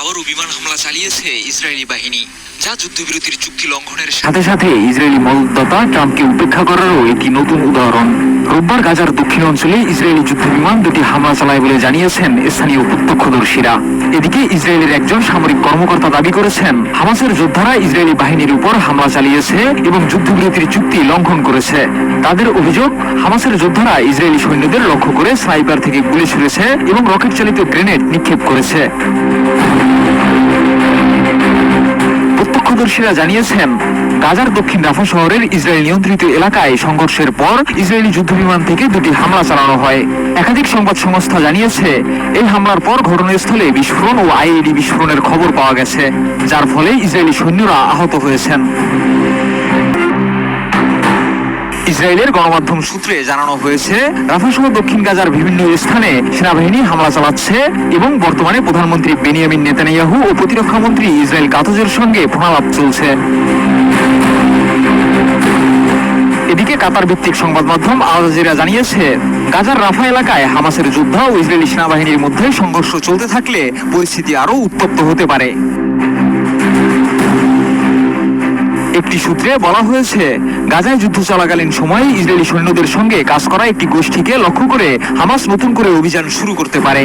আবারও বিমান হামলা চালিয়েছে ইসরায়েলি বাহিনী, যা যুদ্ধবিরতির চুক্তি লঙ্ঘনের সাথে সাথে ইসরায়েলি মদতদাতা ট্রাম্পকে উপেক্ষা করারও একটি নতুন উদাহরণ। রোববার গাজার দক্ষিণ অঞ্চলে ইসরায়েলি যুদ্ধবিমান দুটি হামলা চালায় বলে জানিয়েছেন স্থানীয় প্রত্যক্ষদর্শীরা। এদিকে ইসরায়েলের একজন সামরিক কর্মকর্তা দাবি করেছেন, হামাসের যোদ্ধারা ইসরায়েলি বাহিনীর উপর হামলা চালিয়েছে এবং যুদ্ধবিরতির চুক্তি লঙ্ঘন করেছে। তাদের অভিযোগ, হামাসের যোদ্ধারা ইসরায়েলি সৈন্যদের লক্ষ্য করে স্নাইপার থেকে গুলি ছুড়েছে এবং রকেট চালিত গ্রেনেড নিক্ষেপ করেছে। প্রত্যক্ষদর্শীরা জানিয়েছেন, গাজার দক্ষিণ রাফা শহরের ইসরায়েল নিয়ন্ত্রিত এলাকায় সংঘর্ষের পর ইসরায়েলি যুদ্ধবিমান থেকে দুটি হামলা চালানো হয়। একাধিক সংবাদ সংস্থা জানিয়েছে, এই হামলার পর ঘটনাস্থলে বিস্ফোরণ ও আইইডি বিস্ফোরণের খবর পাওয়া গেছে, যার ফলে ইসরায়েলি সৈন্যরা আহত হয়েছেন। ইসরায়েলের গণমাধ্যম সূত্রে জানানো হয়েছে, রাফা সহ দক্ষিণ গাজার বিভিন্ন স্থানে সেনাবাহিনী হামলা চালাচ্ছে এবং বর্তমানে প্রধানমন্ত্রী বেনিয়ামিন নেতানিয়াহু ও প্রতিরক্ষা মন্ত্রী ইসরায়েল কাতজের সঙ্গে ফোনালাপ চলছে। এদিকে কাতার ভিত্তিক সংবাদ মাধ্যম আল জাজিরা জানিয়েছে, গাজার রাফা এলাকায় হামাসের যোদ্ধা ও ইসরায়েলি সেনাবাহিনীর মধ্যে সংঘর্ষ চলতে থাকলে পরিস্থিতি আরও উত্তপ্ত হতে পারে। একটি সূত্রে বলা হয়েছে, গাজায় যুদ্ধ চলাকালীন সময়ে ইসরায়েলি সৈন্যদের সঙ্গে কাজ করা একটি গোষ্ঠীকে লক্ষ্য করে হামাস নতুন করে অভিযান শুরু করতে পারে।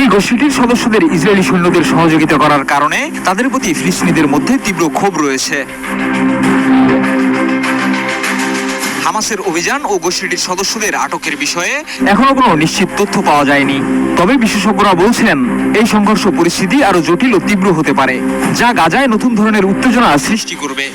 এই গোষ্ঠীটির সদস্যদের ইসরায়েলি সৈন্যদের সহযোগিতা করার কারণে তাদের প্রতি ফিলিস্তিনিদের মধ্যে তীব্র ক্ষোভ রয়েছে। হামাসের অভিযান ও গোষ্ঠীটির সদস্যদের আটকের বিষয়ে এখনো কোনো নিশ্চিত তথ্য পাওয়া যায়নি। তবে বিশেষজ্ঞরা বলছেন, এই সংঘর্ষ পরিস্থিতি আরো জটিল ও তীব্র হতে পারে, যা গাজায় নতুন ধরনের উত্তেজনা সৃষ্টি করবে।